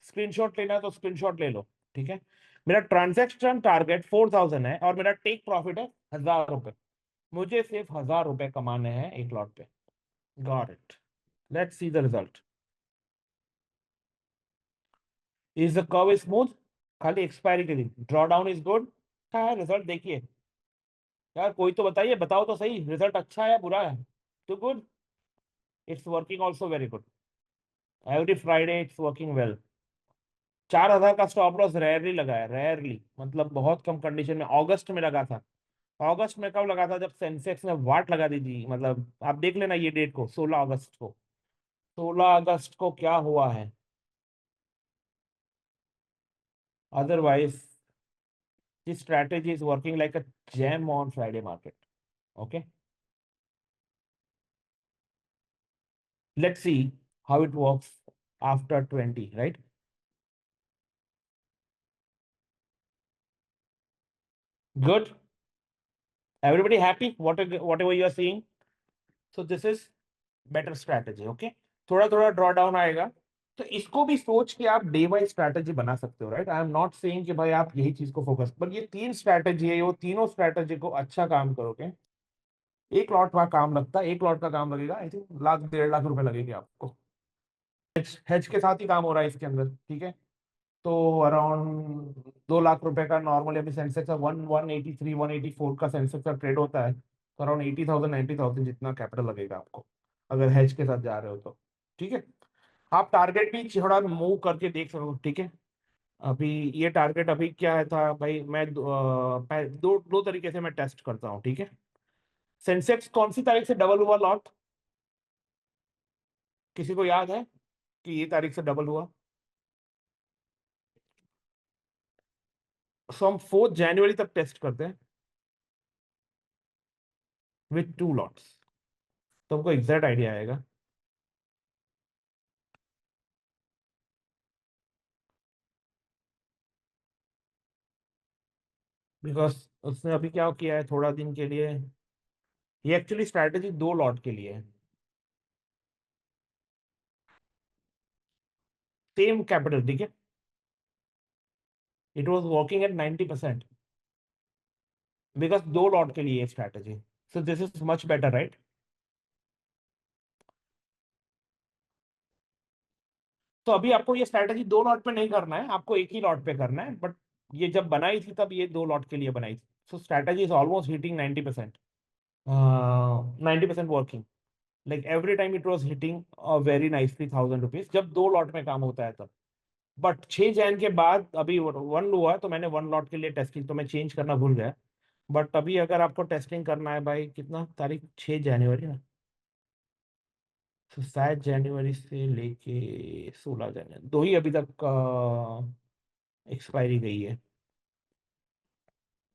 स्क्रीनशॉट लेना है तो स्क्रीनशॉट ले लो, ठीक है। मेरा ट्रांजैक्शन टारगेट 4,000 है और मेरा टेक प्रॉफिट है 1,000 रुपए, मुझे सिर्फ 1,000 रुपए कमाने हैं एक लॉट पे। Got it, let's see the result. Is the curve smooth? खाली एक्सपायरी के दिन ड्रॉ डाउन इज गुड। क्या है रिजल्ट? देखिए यार, कोई तो बताइए, बताओ तो सही, रिजल्ट अच्छा है या बुरा है? Too good, it's working also very good, every Friday it's working well. 4,000 का स्टॉप लॉस रेयरली लगा है, रेयरली मतलब बहुत कम कंडीशन में अगस्त में लगा था। अगस्त में कब लगा था? जब सेंसेक्स ने वाट लगा दी थी, मतलब आप देख लेना ये डेट को, 16 अगस्त को। 16 अगस्त को क्या हुआ है? Otherwise this strategy is working like a gem on Friday market. Okay, let's see how it works after 20, right? Good. Everybody happy? Whatever you are seeing. So this is better strategy. Okay. थोड़ा थोड़ा ड्रॉ डाउन आएगा, तो इसको भी सोच के आप डे वाइज स्ट्रैटेजी बना सकते हो, right. I am not saying कि भाई आप यही चीज को फोकस, पर ये 3 स्ट्रैटेजी है, वो तीनों स्ट्रैटेजी को अच्छा काम करोगे, एक लॉट का काम लगता है, एक लॉट का काम लगेगा आई थिंक 1,00,000 1,50,000 लगेगी आपको। हेज के साथ ही काम हो रहा है इसके अंदर, ठीक है। तो अराउंड 2 लाख रुपए का नॉर्मली अभी सेंसेक्स का 183 184 का सेंसेक्स का ट्रेड होता है, तो अराउंड 80,000 90,000 जितना कैपिटल लगेगा आपको, अगर हेज के साथ जा रहे हो तो, ठीक है। आप टारगेट भी थोड़ा मूव करके देख सको, ठीक है। अभी ये टारगेट अभी क्या है था भाई, मैं दो दो तरीके से मैं टेस्ट करता हूँ, ठीक है। सेंसेक्स कौन सी तारीख से डबल हुआ लॉट, किसी को याद है कि ये तारीख से डबल हुआ? सो हम 4 जनवरी तक टेस्ट करते हैं विथ 2 लॉट्स, तो हमको एग्जैक्ट आइडिया आएगा। बिकॉज उसने अभी क्या किया है थोड़ा दिन के लिए, ये एक्चुअली स्ट्रैटेजी 2 लॉट के लिए है, सेम कैपिटल, ठीक है। It was working at 90%, because 2 lot के लिए strategy, so this is much better, right. तो अभी आपको ये स्ट्रैटेजी 2 लॉट पे नहीं करना है, आपको एक ही लॉट पे करना है, बट ये जब बनाई थी तब ये 2 लॉट के लिए बनाई थी, so strategy is almost hitting 90%, 90% working, like every time it was hitting very nicely 1000 rupees, जब 2 लॉट में काम होता है तब। बट 6 जैन के बाद अभी 1 हुआ, तो मैंने 1 लॉट के लिए टेस्टिंग तो मैं चेंज करना भूल गया। बट अभी अगर आपको टेस्टिंग करना है भाई, कितना तारीख, 6 जनवरी ना, तो 7 जनवरी से लेके 16 जनवरी, 2 ही अभी तक एक्सपायरी गई है,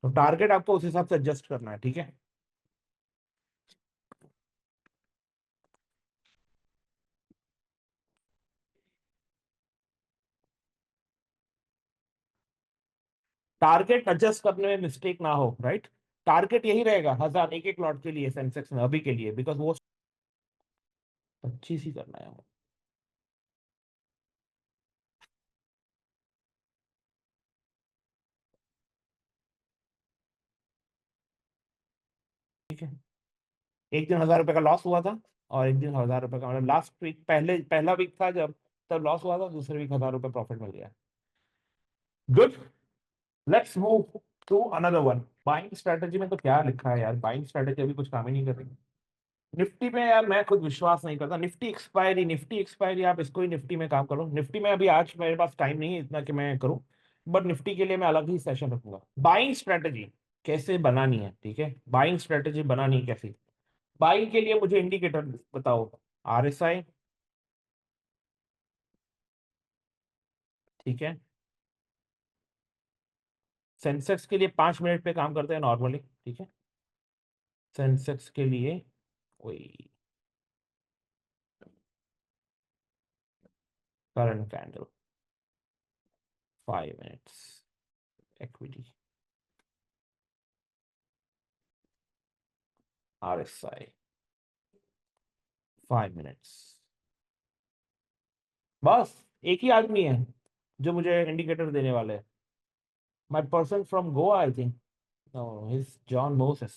तो टारगेट आपको उस हिसाब से एडजस्ट करना है, ठीक है। टारगेट एडजस्ट करने में मिस्टेक ना हो, राइट। टारगेट यही रहेगा 1000 एक एक लॉट के लिए सेंसेक्स में अभी के लिए, बिकॉज वो 25 ही करना है, ठीक है। एक दिन 1000 रुपए का लॉस हुआ था, और एक दिन 1000 रुपए का, मतलब लास्ट वीक, पहला वीक था जब, तब लॉस हुआ था, दूसरे वीक 1000 रुपए प्रॉफिट मिल गया। Good, let's move to another one. Buying strategy में तो क्या लिखा है यार, बाइंग स्ट्रेटेजी अभी कुछ काम ही नहीं कर रही। निफ्टी में यार मैं खुद विश्वास नहीं करता, निफ्टी एक्सपायरी आप इसको ही निफ्टी में काम करो। निफ्टी में अभी आज मेरे पास टाइम नहीं है इतना कि मैं करूं, बट निफ्टी के लिए मैं अलग ही सेशन रखूंगा। बाइंग स्ट्रेटेजी कैसे बनानी है, ठीक है, बाइंग स्ट्रेटेजी बनानी है कैसे। बाइंग के लिए मुझे इंडिकेटर बताओ। RSI, ठीक है। सेंसेक्स के लिए 5 मिनट पे काम करते हैं नॉर्मली, ठीक है। सेंसेक्स के लिए वही current candle, 5 minutes, equity, RSI, 5 minutes, बस एक ही आदमी है जो मुझे इंडिकेटर देने वाले हैं। My person from Goa, I think, no, his John Moses.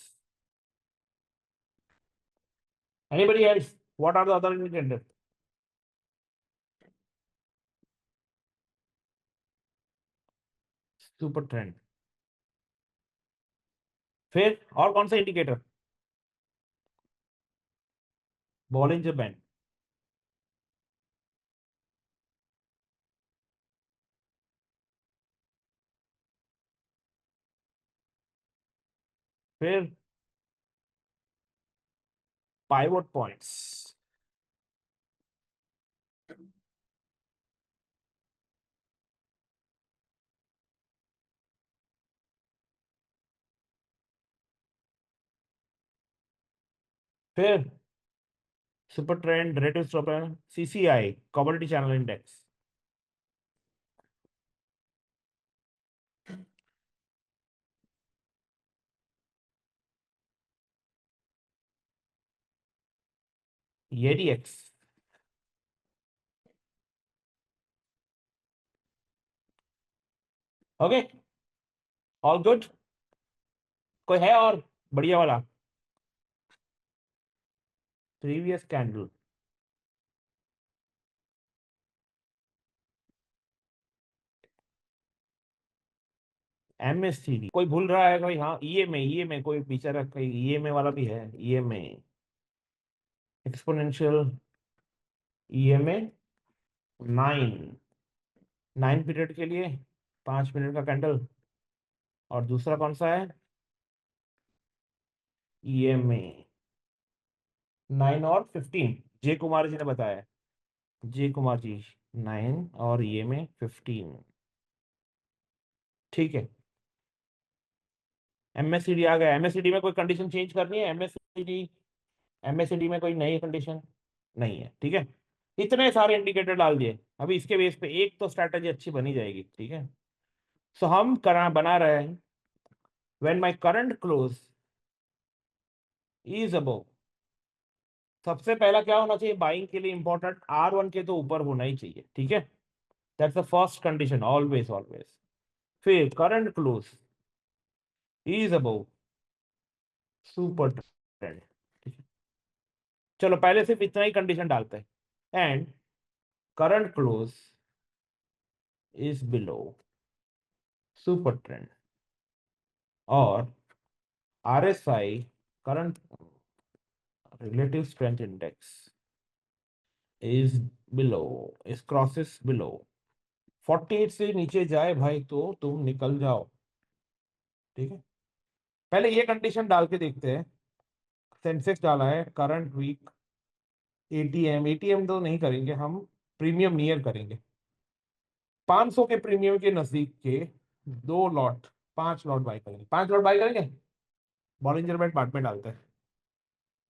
Anybody else, what are the other indicator? Super trend, फिर और कौन सा इंडिकेटर? बॉलिंजर बैंड, फिर पाइवोट पॉइंट्स, फिर सुपर ट्रेंड, रेटिव super, CCI, commodity channel index, ADX। Okay, all good. कोई है और बढ़िया वाला? प्रीवियस कैंडल, MACD, कोई भूल रहा है कोई? हाँ, EMA कोई पीछे रख, EMA वाला भी है, EMA, एक्सपोनेंशियल, EMA 9, 9 पीरियड के लिए, 5 मिनट का कैंडल। और दूसरा कौन सा है? EMA 9 और 15, जे कुमार जी ने बताया, जे कुमार जी, 9 और EMA 15, ठीक है। MACD आ गया, MACD में कोई कंडीशन चेंज करनी है? MACD में कोई नई कंडीशन नहीं है, ठीक है। इतने सारे इंडिकेटर डाल दिए, अभी इसके बेस पे एक तो स्ट्रैटेजी अच्छी बनी जाएगी, ठीक है। सो हम करा बना रहे हैं when my current close is above, सबसे पहला क्या होना चाहिए बाइंग के लिए इंपॉर्टेंट, R1 के तो ऊपर होना ही चाहिए, ठीक है। That's the first condition, always always. फिर current close is above super trend, ठीक है। चलो पहले सिर्फ इतना ही कंडीशन डालते हैं, and current close is below super trend, और RSI current relative strength index is below, is crosses below 48 से नीचे जाए भाई तो तुम निकल जाओ, ठीक है। पहले ये कंडीशन डाल के देखते हैं। सेंसेक्स डाला है करंट वीक, एटीएम तो नहीं करेंगे हम, प्रीमियम नियर करेंगे। 500 के प्रीमियम के नजदीक के 2 लॉट, 5 लॉट बाय करेंगे, 5 लॉट बाय करेंगे। बॉलिंजर बैंड बाद में डालते हैं।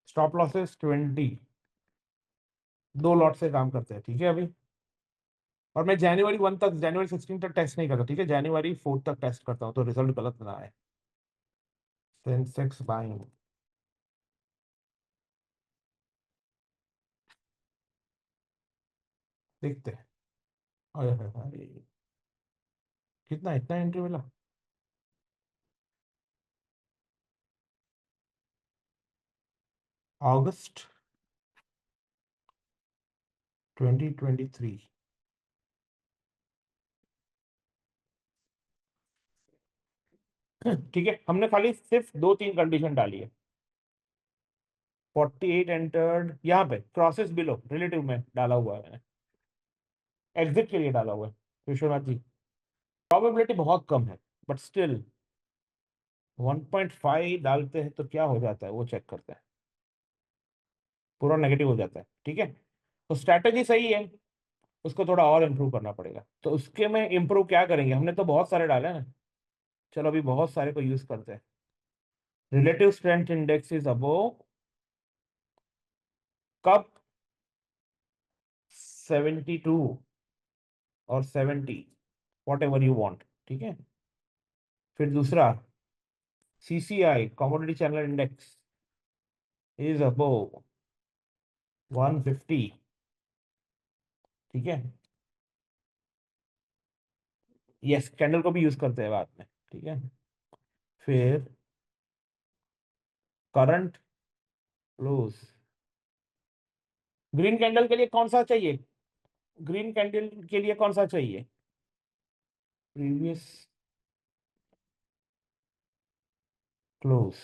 स्टॉप लॉसेस 20, 2 लॉट से काम करते हैं, ठीक है अभी। और मैं जनवरी 1 तक, जनवरी 16 तक टेस्ट नहीं करता, ठीक है, जनवरी 4 तक टेस्ट करता हूँ तो रिजल्ट गलत ना आए। सेंसेक्स बाइंग, देखते हैं। अरे भाई कितना, इतना एंट्री मिला। अगस्त 2023, ठीक है। हमने खाली सिर्फ 2-3 कंडीशन डाली है। 48 एंटर्ड, यहाँ पे क्रॉसेस बिलो रिलेटिव में डाला हुआ है मैंने, एग्जिट के लिए डाला हुआ है विश्वनाथ जी। प्रोबेबिलिटी बहुत कम है, बट स्टिल 1.5 डालते हैं तो क्या हो जाता है वो चेक करते हैं। पूरा नेगेटिव हो जाता है, ठीक है। तो स्ट्रैटेजी सही है, उसको थोड़ा और इम्प्रूव करना पड़ेगा। तो उसके में इम्प्रूव क्या करेंगे, हमने तो बहुत सारे डाले हैं ना, चलो अभी बहुत सारे को यूज करते हैं। Relative strength index is above कब, 72 और 70, वॉट एवर यू वॉन्ट, ठीक है। फिर दूसरा CCI commodity channel index is above 150, ठीक है। यस, कैंडल को भी यूज करते हैं बाद में, ठीक है। फिर करंट क्लोज, ग्रीन कैंडल के लिए कौन सा चाहिए, ग्रीन कैंडल के लिए कौन सा चाहिए, प्रीवियस क्लोज,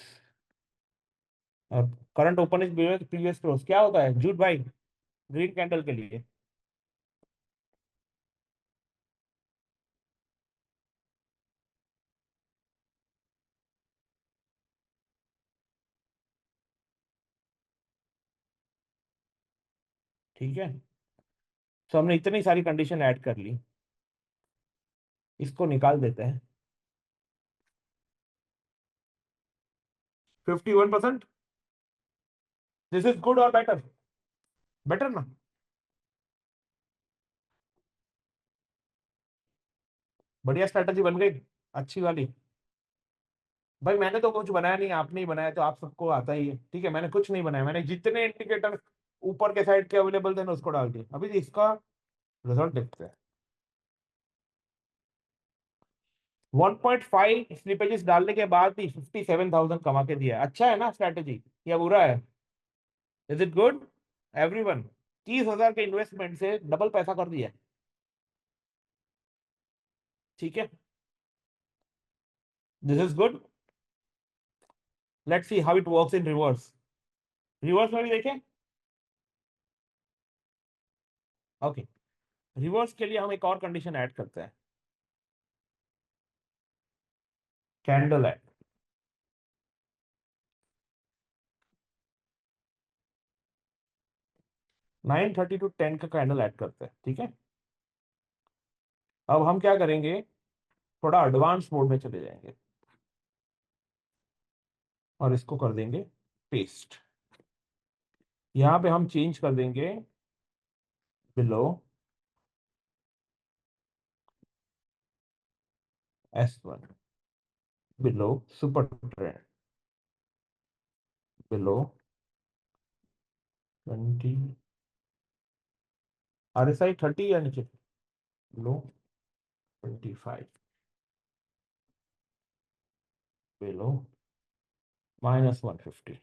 और current open is previous close, क्या होता है जूट भाई ग्रीन कैंडल के लिए। ठीक है, तो हमने इतनी सारी कंडीशन ऐड कर ली, इसको निकाल देते हैं। 51%, दिस इज गुड और बेटर, बेटर ना। बढ़िया स्ट्रेटजी बन गई, अच्छी वाली। भाई मैंने तो कुछ बनाया नहीं, आपने ही बनाया, तो आप सबको आता ही है, ठीक है। मैंने कुछ नहीं बनाया, मैंने जितने इंडिकेटर ऊपर के साइड के अवेलेबल थे ना उसको डाल दिया। अभी इसका रिजल्ट देखते हैं। 1.5 स्लिपेजेस डालने के बाद भी 57,000 कमा के दिया है। अच्छा है ना स्ट्रैटेजी, या बुरा है, इज इट गुड एवरीवन। 30,000 के इन्वेस्टमेंट से डबल पैसा कर दिया, ठीक है। This is good. Let's see how it works in reverse. Reverse में भी देखें, ओके। रिवर्स के लिए हम एक और कंडीशन ऐड करते हैं, कैंडल ऐड। 9:30 to 10 का कैंडल ऐड करते हैं, ठीक है। अब हम क्या करेंगे, थोड़ा एडवांस मोड में चले जाएंगे और इसको कर देंगे पेस्ट। यहां पे हम चेंज कर देंगे below S1, below super trend, below 20, RSI 30 या नीचे, below 25, below -150,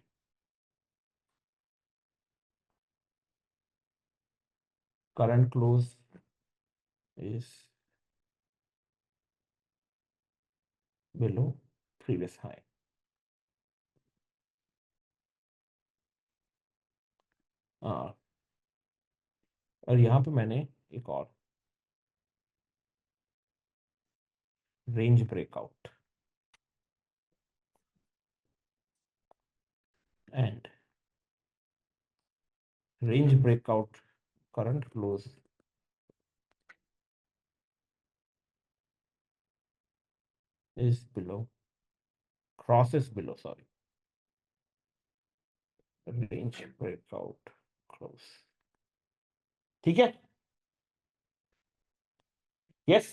current close is below previous high. हाँ, और यहाँ पे मैंने एक और range breakout and range breakout, current close is below, crosses below, sorry, range breakout close. ठीक है, यस,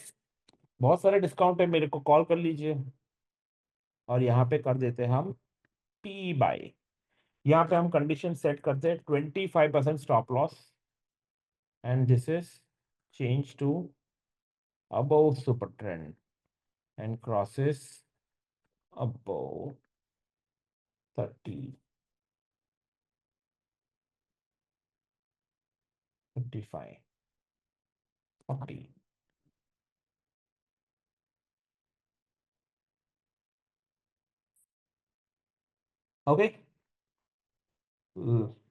बहुत सारे डिस्काउंट है, मेरे को कॉल कर लीजिए। और यहाँ पे कर देते हैं हम पी बाय, यहाँ पे हम कंडीशन सेट करते हैं 25% stop loss, and this is change to above super trend and crosses above 30, 35, 40. Okay,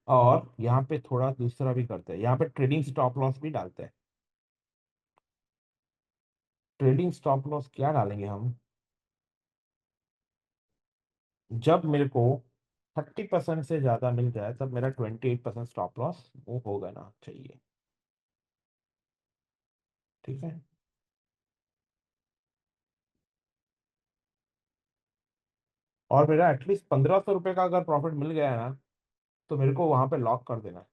और यहाँ पे थोड़ा दूसरा भी करते हैं, यहाँ पे ट्रेडिंग स्टॉप लॉस भी डालते हैं। ट्रेडिंग स्टॉप लॉस क्या डालेंगे हम, जब मेरे को 30% से ज्यादा मिल जाए तब मेरा 28% स्टॉप लॉस वो होगा ना चाहिए। ठीक है, और मेरा एटलीस्ट 1500 रुपये का अगर प्रॉफिट मिल गया है ना, तो मेरे को वहां पे लॉक कर देना है।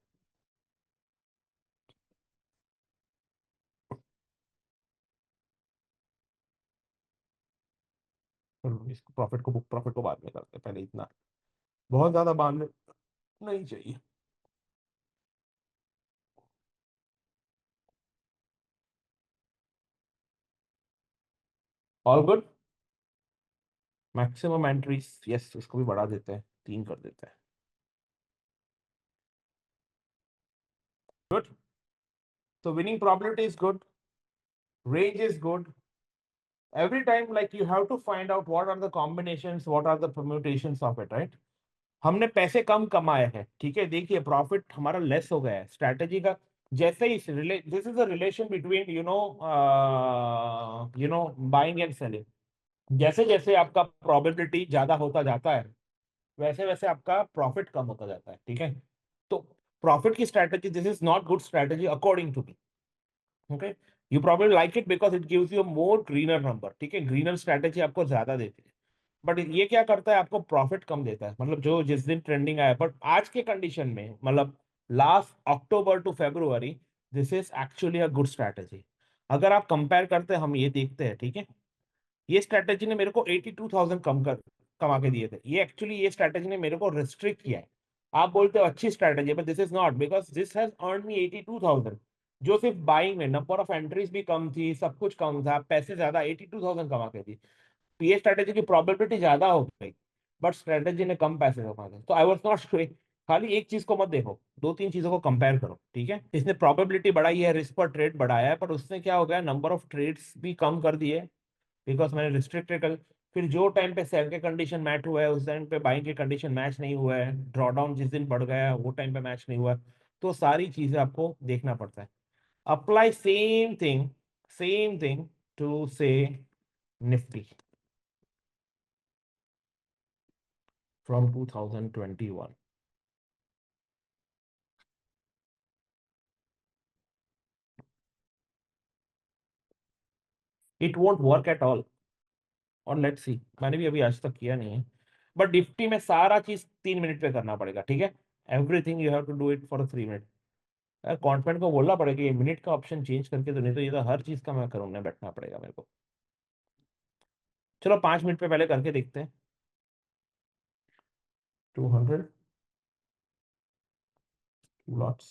चलो इसको प्रॉफिट को, बुक प्रॉफिट को बाद में करते हैं, पहले इतना बहुत ज्यादा बाद में नहीं चाहिए। All good, maximum entries, yes, इसको भी बढ़ा देते हैं, 3 कर देते हैं। Good, so winning probability is good, range is good. Every time, like, you have to find out what are the combinations, what are the permutations of it, right? हमने पैसे कम कमाए हैं, ठीक है, देखिए प्रॉफिट हमारा लेस हो गया है, स्ट्रैटेजी का जैसे ही this is a relation between buying and selling. जैसे जैसे आपका प्रोबेबिलिटी ज्यादा होता जाता है, वैसे वैसे आपका प्रॉफिट कम होता जाता है, ठीक है। तो प्रॉफिट की strategy, this is not good strategy according to me. Okay, you problem like it because it gives you more greener number, ठीक है, ग्रीनर स्ट्रैटेजी आपको ज्यादा देती है, बट ये क्या करता है, आपको प्रॉफिट कम देता है, मतलब जो जिस दिन ट्रेंडिंग आया। बट आज के कंडीशन में, मतलब last October to February, this is actually a good strategy. अगर आप कंपेयर करते हैं, हम ये देखते हैं, ठीक है, ये स्ट्रैटेजी ने मेरे को 82,000 कमा के दिए थे, ये एक्चुअली ये स्ट्रैटेजी ने मेरे को रिस्ट्रिक्ट किया है। आप बोलते हो अच्छी strategy, but this is not, because this has earn me 82,000, जो सिर्फ बाइंग में, नंबर ऑफ एंट्रीज भी कम थी, सब कुछ कम था, पैसे ज्यादा, 82,000 कमा के दी। तो ये स्ट्रैटेजी की प्रोबेबिलिटी ज्यादा हो गई, बट स्ट्रैटेजी ने कम पैसे कमा दिए, तो आई वाज नॉट श्योर। खाली एक चीज को मत देखो, 2-3 चीजों को कंपेयर करो, ठीक है। इसने प्रोबेबिलिटी बढ़ाई है, रिस्क पर ट्रेड बढ़ाया है, पर उसने क्या हो गया, नंबर ऑफ ट्रेड्स भी कम कर दिए, बिकॉज मैंने रिस्ट्रिक्टेड कर। फिर जो टाइम पे सेल के कंडीशन मैच हुआ है, उस टाइम पे बाइंग के कंडीशन मैच नहीं हुआ है, ड्रॉडाउन जिस दिन बढ़ गया वो टाइम पे मैच नहीं हुआ है। तो सारी चीजें आपको देखना पड़ता है। अप्लाई सेम थिंग टू से Nifty from 2021. It won't work at all. और लेट्स सी, मैंने भी अभी आज तक किया नहीं है, बट निफ्टी में सारा चीज 3 मिनट पे करना पड़ेगा, ठीक है। Everything you have to do it for 3 minute. Confident को बोलना पड़ेगा ये मिनट का ऑप्शन चेंज करके, तो नहीं तो ये तो हर चीज का मैं करूँ बैठना पड़ेगा मेरे को। चलो 5 मिनट पे पहले करके देखते हैं। 200 लॉट्स।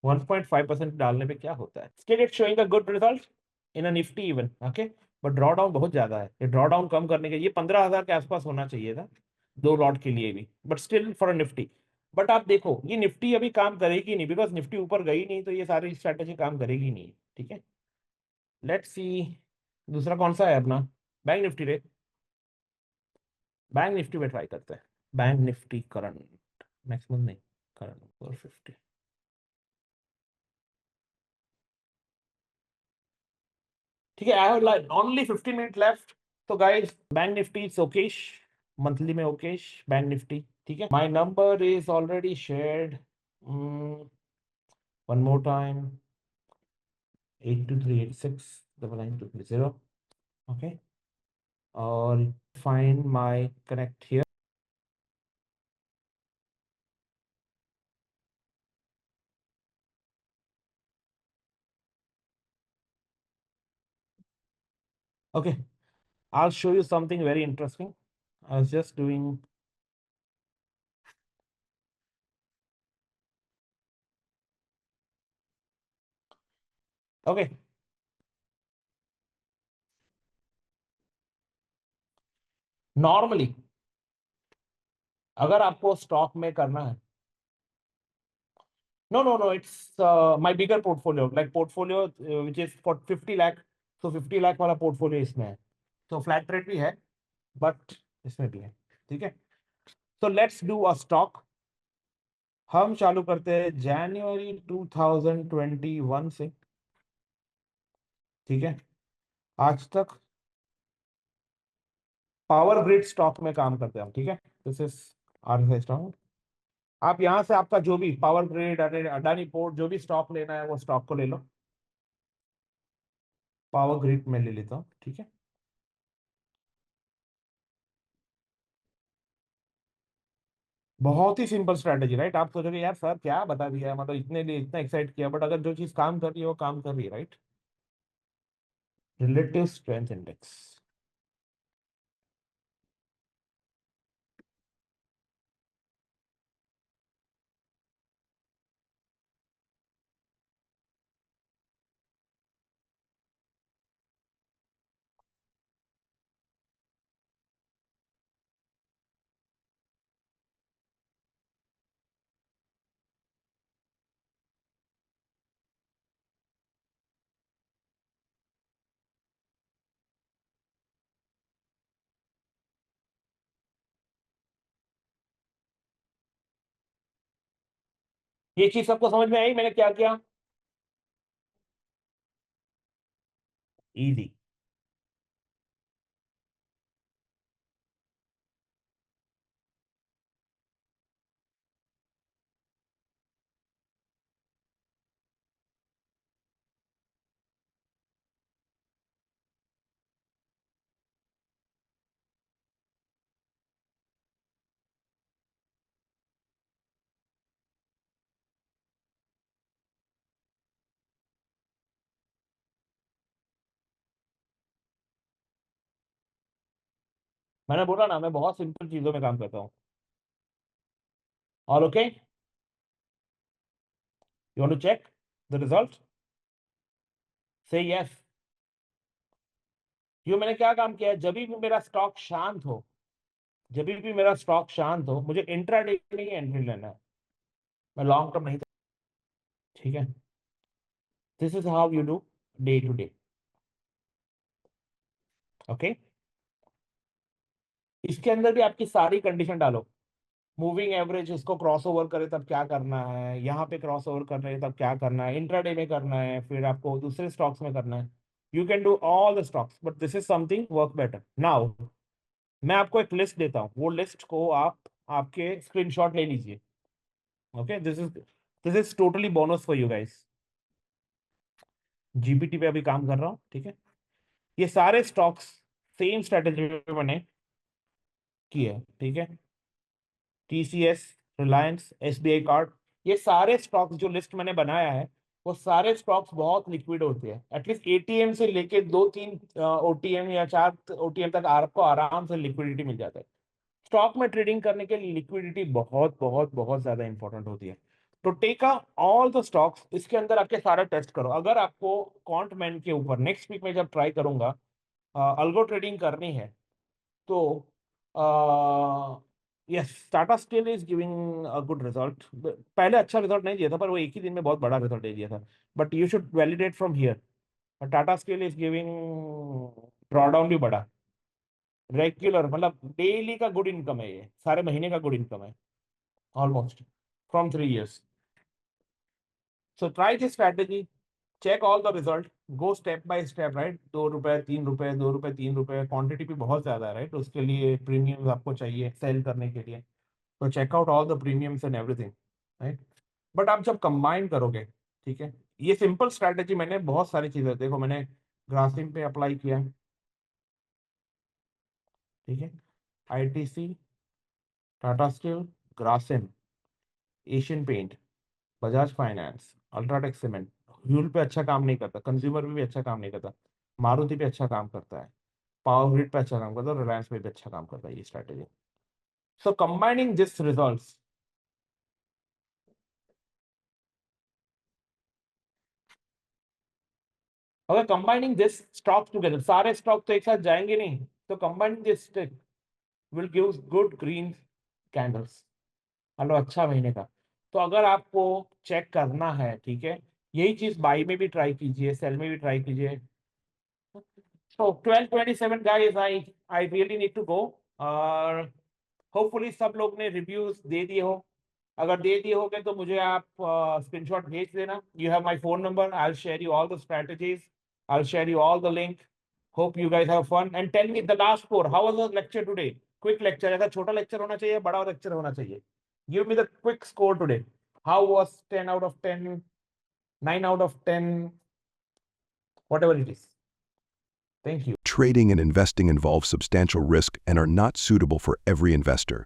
1.5% डालने पे क्या होता है? Still it showing a good result in a Nifty even, okay. But draw down बहुत ज्यादा है, ये ड्रॉ डाउन कम करने के, ये 15,000 के आसपास होना चाहिए था 2 लॉट के लिए भी, but still for a Nifty. But आप देखो ये निफ्टी अभी काम करेगी नहीं, बिकॉज निफ्टी ऊपर गई नहीं, तो ये सारी स्ट्रैटेजी काम करेगी नहीं, ठीक है। लेट्स सी दूसरा कौन सा है अपना, बैंक निफ्टी रे। बैंक निफ्टी पे ट्राई करते हैं। बैंक निफ्टी करंट मैक्सिमम नहीं, करंट 450। ठीक है, I have like only 15 minute left. तो गाइस बैंक निफ्टी इज ओकेश, मंथली में ओकेश बैंक निफ्टी, ठीक है। My number is already shared, one more time, 8238699230, okay. और find my connect here, okay. I'll show you something very interesting. I was just doing, okay, normally अगर आपको स्टॉक में करना है, no no no, it's my bigger portfolio, like portfolio which is for 50 lakh. तो 50 लाख वाला पोर्टफोलियो इसमें है, तो फ्लैट रेट भी है, बट इसमें भी है, ठीक है। तो लेट्स डू अ स्टॉक। हम चालू करते हैं जनवरी 2021 से, ठीक है। आज तक पावर ग्रिड स्टॉक में काम करते हैं हम, ठीक है। This is our stock. आप यहां से आपका जो भी पावर ग्रिड, अडानी पोर्ट, जो भी स्टॉक लेना है वो स्टॉक को ले लो। पावर ग्रिड में ले लेता हूँ, ठीक है। बहुत ही सिंपल स्ट्रैटेजी, राइट। आप सोचोगे यार सर क्या बता दिया, मतलब इतने लिए इतना एक्साइट किया, बट अगर जो चीज काम कर रही है वो काम कर रही है, राइट। Relative strength index. ये चीज सबको समझ में आई मैंने क्या किया? इजी। मैंने बोला ना मैं बहुत सिंपल चीजों में काम करता हूँ। All okay, you want to check the result, say yes. क्यों, मैंने क्या काम किया है, जब भी मेरा स्टॉक शांत हो, जब भी मेरा स्टॉक शांत हो, मुझे इंट्राडे में ही एंट्री लेना है, मैं लॉन्ग टर्म नहीं, ठीक है। This is how you do day to day, okay. इसके अंदर भी आपकी सारी कंडीशन डालो। मूविंग एवरेज इसको क्रॉस ओवर करे तब क्या करना है, यहाँ पे क्रॉस ओवर कर रहे हैं तब क्या करना है, इंट्राडे में करना है, फिर आपको दूसरे स्टॉक्स में करना है। You can do all the stocks, but this is something work better now. मैं आपको एक लिस्ट देता हूँ, वो लिस्ट को आप आपके स्क्रीनशॉट ले लीजिए, okay. This is totally bonus for you guys. GPT पे अभी काम कर रहा हूँ, ठीक है। ये सारे स्टॉक्स सेम स्ट्रेटेजी पे बने किए, ठीक है। टीसीएस रिलायंस, एसबीआई कार्ड, ये सारे स्टॉक्स जो लिस्ट मैंने बनाया है वो सारे स्टॉक्स बहुत लिक्विड होते हैं। एटलीस्ट एटीएम से लेके 2-3 ओटीएम या 4 ओटीएम तक आपको आराम से लिक्विडिटी मिल जाता है। स्टॉक में ट्रेडिंग करने के लिए लिक्विडिटी बहुत बहुत बहुत ज्यादा इंपॉर्टेंट होती है। तो टेक ऑल द स्टॉक्स, इसके अंदर आके सारा टेस्ट करो। अगर आपको क्वांट मैन के ऊपर नेक्स्ट वीक में जब ट्राई करूंगा अल्गो ट्रेडिंग करनी है तो yes, Tata steel is giving a good result. पहले अच्छा रिजल्ट नहीं दिया था पर वो एक ही दिन में बहुत बड़ा रिजल्ट दे दिया था, but you should validate from here. Tata steel is giving drawdown भी बड़ा, रेगुलर मतलब डेली का गुड इनकम है, ये सारे महीने का गुड इनकम है almost from 3 years। So try this strategy, check all the result, go step by step, right. 2 रुपए 3 रुपए, 2 रुपए 3 रुपए, क्वांटिटी भी बहुत ज्यादा है, राइट। उसके लिए प्रीमियम आपको चाहिए सेल करने के लिए, तो check out all the premiums and everything, right. But आप जब कंबाइन करोगे, ठीक है, ये सिंपल स्ट्रैटेजी मैंने बहुत सारी चीजें देखो, मैंने ग्रासिम पे अप्लाई किया, ठीक है, ITC, Tata steel, Grasim, Asian paint, Bajaj finance, UltraTech cement. HUL पे अच्छा काम नहीं करता, कंज्यूमर भी अच्छा काम नहीं करता, मारुति पे अच्छा काम करता है, पावर ग्रिड पे अच्छा काम करता है, रिलायंस पे भी अच्छा काम करता है ये strategy. So combining this results, अगर कंबाइनिंग दिस स्टॉक्स टुगेदर, सारे स्टॉक तो एक साथ जाएंगे नहीं, तो combining this will give good green candles, मतलब अच्छा महीने का। तो अगर आपको चेक करना है, ठीक है, यही चीज बाई में भी ट्राई कीजिए, सेल में भी ट्राई कीजिए। तो 12:27 guys, I really need to go, और होपफुली सब लोग ने रिव्यूज दे दिए हो। अगर दे दिए होगे तो मुझे आप स्क्रीनशॉट भेज देना। You have my phone number, I will share you all the strategies, I will share you all the link. Hope you guys have fun and tell me the last score, how was the lecture today. Quick lecture, ऐसा छोटा लेक्चर होना चाहिए, बड़ा लेक्चर होना चाहिए। Give me the quick score today, how was 10 out of 10, 9 out of 10, whatever it is। Thank you। Trading and investing involve substantial risk and are not suitable for every investor.